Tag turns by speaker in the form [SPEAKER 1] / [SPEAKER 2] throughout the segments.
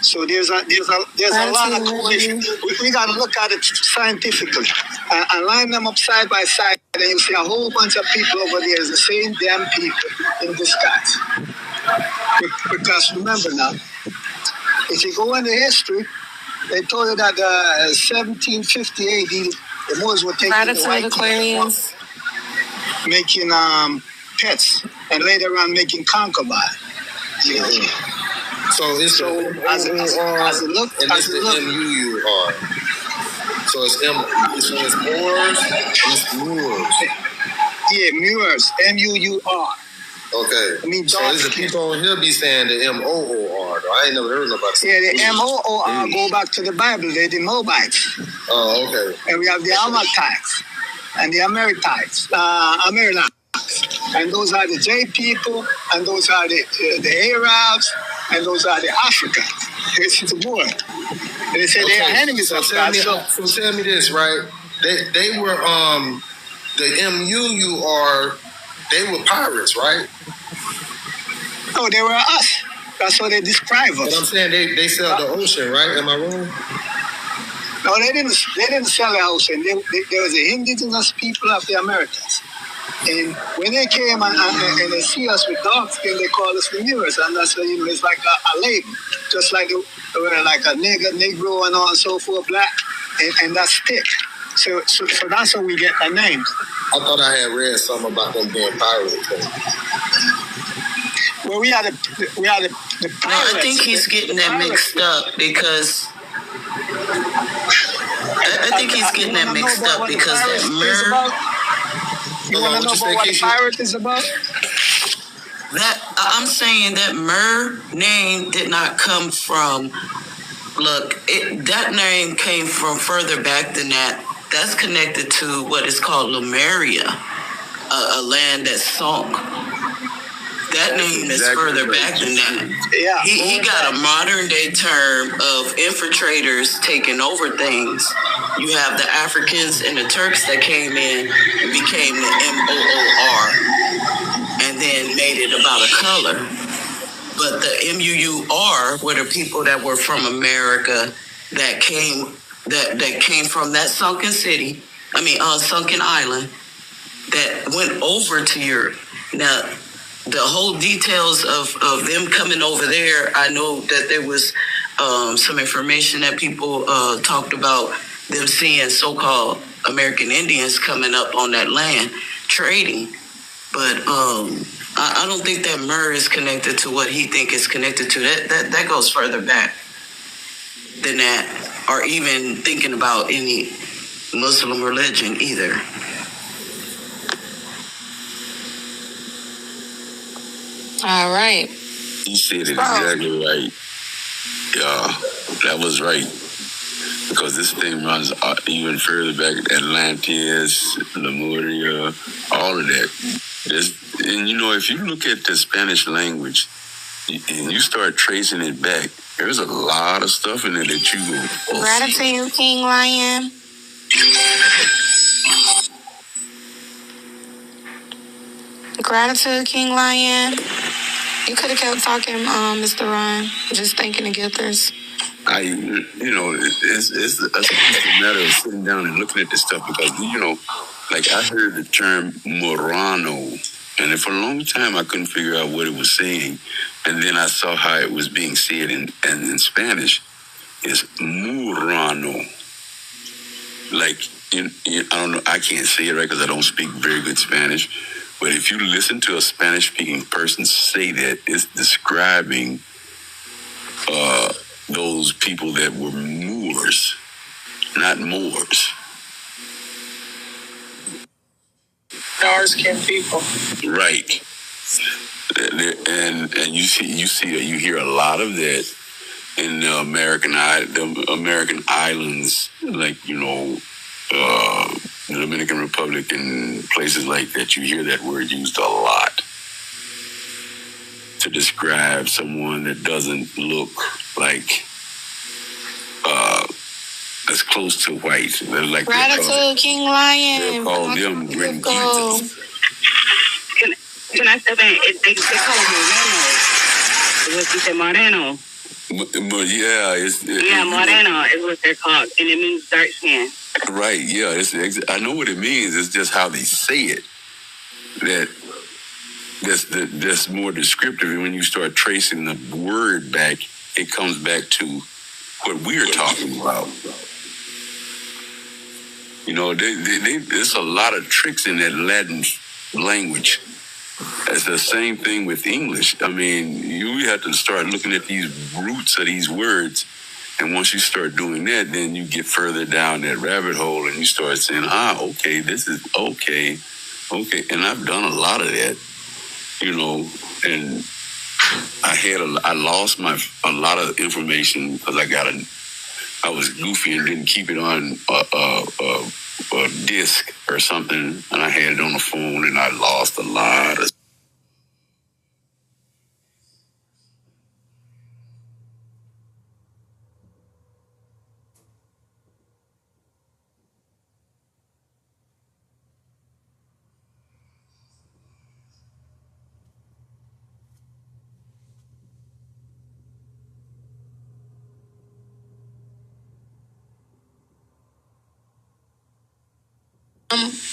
[SPEAKER 1] So there's a lot of correlation. We got to look at it scientifically and line them up side by side, and you see a whole bunch of people over there is the same damn people in disguise. Because remember now, if you go into history, they told you that 1750 AD, the Moors were taking the white Aquarians, making pets, and later on making concubines. You know?
[SPEAKER 2] So it's
[SPEAKER 1] as it look,
[SPEAKER 2] M-U-U-R. So it's Moors, it's Moors.
[SPEAKER 1] Yeah, Moors, M-U-U-R.
[SPEAKER 2] Okay.
[SPEAKER 1] I mean,
[SPEAKER 2] so there's the people on here be saying the M-O-O-R. I ain't never heard nobody say
[SPEAKER 1] the M-O-O-R go back to the Bible. They're the Moabites.
[SPEAKER 2] Oh, okay.
[SPEAKER 1] And we have the Amalekites and the Amorites. And those are the J people, and those are the Arabs, and those are the Africans. This is the war. And they say they are enemies of God.
[SPEAKER 2] So tell me this, right? They were the M-U-U-R. They were pirates, right?
[SPEAKER 1] No, they were us. That's what they describe us.
[SPEAKER 2] But I'm saying they sell the ocean, right? Am I wrong?
[SPEAKER 1] No, they didn't sell the ocean. There was the indigenous people of the Americas. And when they came and they see us with dark skin, they call us the Moors. And that's what, it's like a label. Just like like a nigger, negro, and on and so forth, black. And that's thick. So that's how we get our names.
[SPEAKER 2] I thought I had read something about them being pirates.
[SPEAKER 1] Well, we are the pirates.
[SPEAKER 3] No, I think he's getting that mixed up because I think he's getting that mixed up because that Mer.
[SPEAKER 1] You want to know about what the pirate is about?
[SPEAKER 3] I'm saying that Mer name did not come from. Look, that name came from further back than that. That's connected to what is called Lemuria, a land that sunk. That name is further back than that.
[SPEAKER 1] Yeah.
[SPEAKER 3] He got a modern day term of infiltrators taking over things. You have the Africans and the Turks that came in and became the M-O-O-R and then made it about a color. But the M-U-U-R were the people that were from America that came from that sunken island that went over to Europe. Now, the whole details of them coming over there, I know that there was some information that people talked about them seeing so-called American Indians coming up on that land trading. But I don't think that Mer is connected to what he think is connected to. That goes further back than that, or even thinking about any Muslim religion either.
[SPEAKER 4] All right.
[SPEAKER 5] You said it exactly right. Yeah, that was right. Because this thing runs even further back, Atlantis, Lemuria, all of that. And if you look at the Spanish language and you start tracing it back, there's a lot of stuff in there that you will see.
[SPEAKER 4] Gratitude, King Lion. Gratitude, King Lion. You could have kept talking, Mr. Ron. Just thinking to get this.
[SPEAKER 5] It's a matter of sitting down and looking at this stuff because, like I heard the term Morano, and for a long time I couldn't figure out what it was saying. And then I saw how it was being said in Spanish. It's Murano. Like, I don't know, I can't say it right because I don't speak very good Spanish. But if you listen to a Spanish-speaking person say that, it's describing those people that were Moors, not Moors.
[SPEAKER 1] Dark-skinned people.
[SPEAKER 5] Right. And you hear a lot of that in the American islands, like, the Dominican Republic and places like that. You hear that word used a lot to describe someone that doesn't look like as close to white. They're like
[SPEAKER 4] Gratitude, King Lion.
[SPEAKER 5] They call them Green Jesus.
[SPEAKER 6] Can I step in? They call them Morenos.
[SPEAKER 3] What you say, Moreno? Moreno is what they're called, and it means dark skin. Right. Yeah. I know what it means. It's just how they say it that's more descriptive. And when you start tracing the word back, it comes back to what we're talking about. You know, there's a lot of tricks in that Latin language. It's the same thing with English. I mean, you have to start looking at these roots of these words. And once you start doing that, then you get further down that rabbit hole and you start saying, okay, this is okay. And I've done a lot of that, you know, and I lost a lot of information because I was goofy and didn't keep it on a disc or something, and I had it on the phone, and I lost a lot of.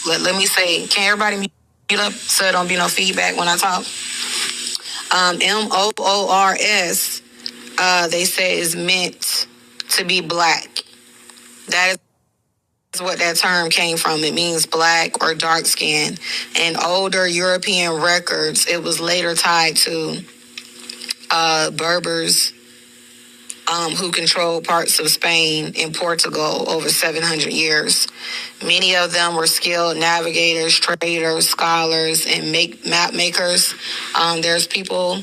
[SPEAKER 4] Let me say, can everybody mute up so it don't be no feedback when I talk? MOORS, they say is meant to be black. That is what that term came from. It means black or dark skin. In older European records, it was later tied to Berbers who controlled parts of Spain and Portugal over 700 years. Many of them were skilled navigators, traders, scholars, and map makers. There's people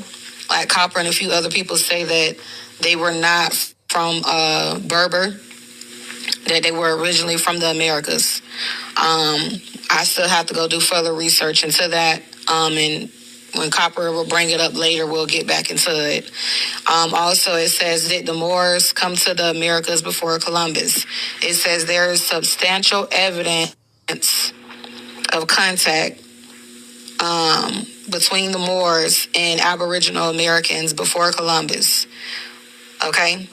[SPEAKER 4] like Copper and a few other people say that they were not from Berber, that they were originally from the Americas. I still have to go do further research into that, and when Copper will bring it up later, we'll get back into it. Also, it says that the Moors come to the Americas before Columbus. It says there is substantial evidence of contact between the Moors and Aboriginal Americans before Columbus. Okay?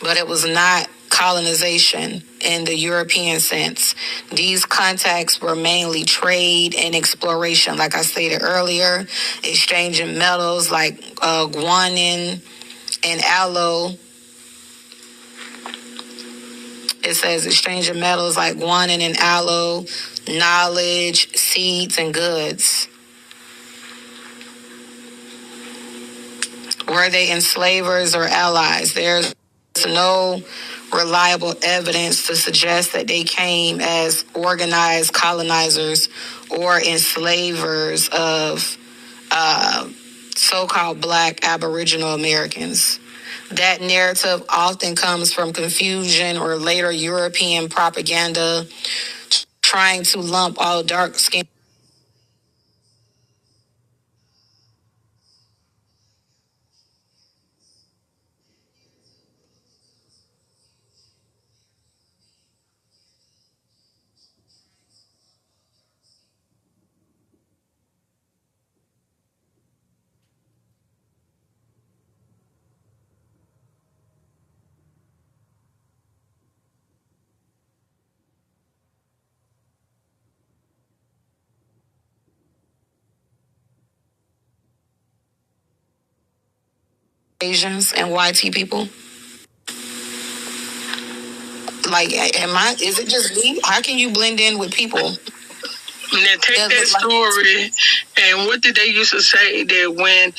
[SPEAKER 4] But it was not colonization in the European sense. These contacts were mainly trade and exploration, like I stated earlier, exchanging metals like guanin and aloe. It says exchanging metals like guanin and aloe, knowledge, seeds, and goods. Were they enslavers or allies? There's no reliable evidence to suggest that they came as organized colonizers or enslavers of so-called black Aboriginal Americans. That narrative often comes from confusion or later European propaganda trying to lump all dark-skinned Asians and YT people. Like, is it just me? How can you blend in with people?
[SPEAKER 6] Now take that story, and what did they used to say that when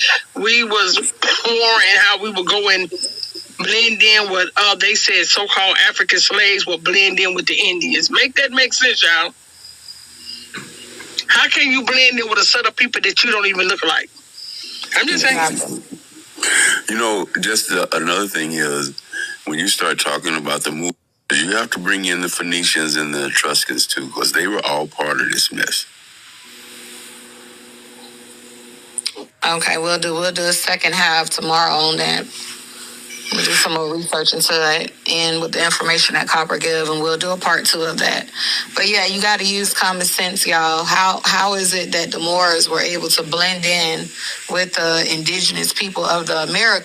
[SPEAKER 6] we was poor and how we would go and blend in with, they said so-called African slaves would blend in with the Indians. Make that make sense, y'all? How can you blend in with a set of people that you don't even look like? I'm just saying.
[SPEAKER 5] You know, just another thing is, when you start talking about the movie, you have to bring in the Phoenicians and the Etruscans too, because they were all part of this mess.
[SPEAKER 4] Okay, we'll do a second half tomorrow on that. We'll do some more research into it, and with the information that Copper give, and we'll do a part 2 of that. But yeah, you got to use common sense, y'all. How is it that the Moors were able to blend in with the indigenous people of the Americas?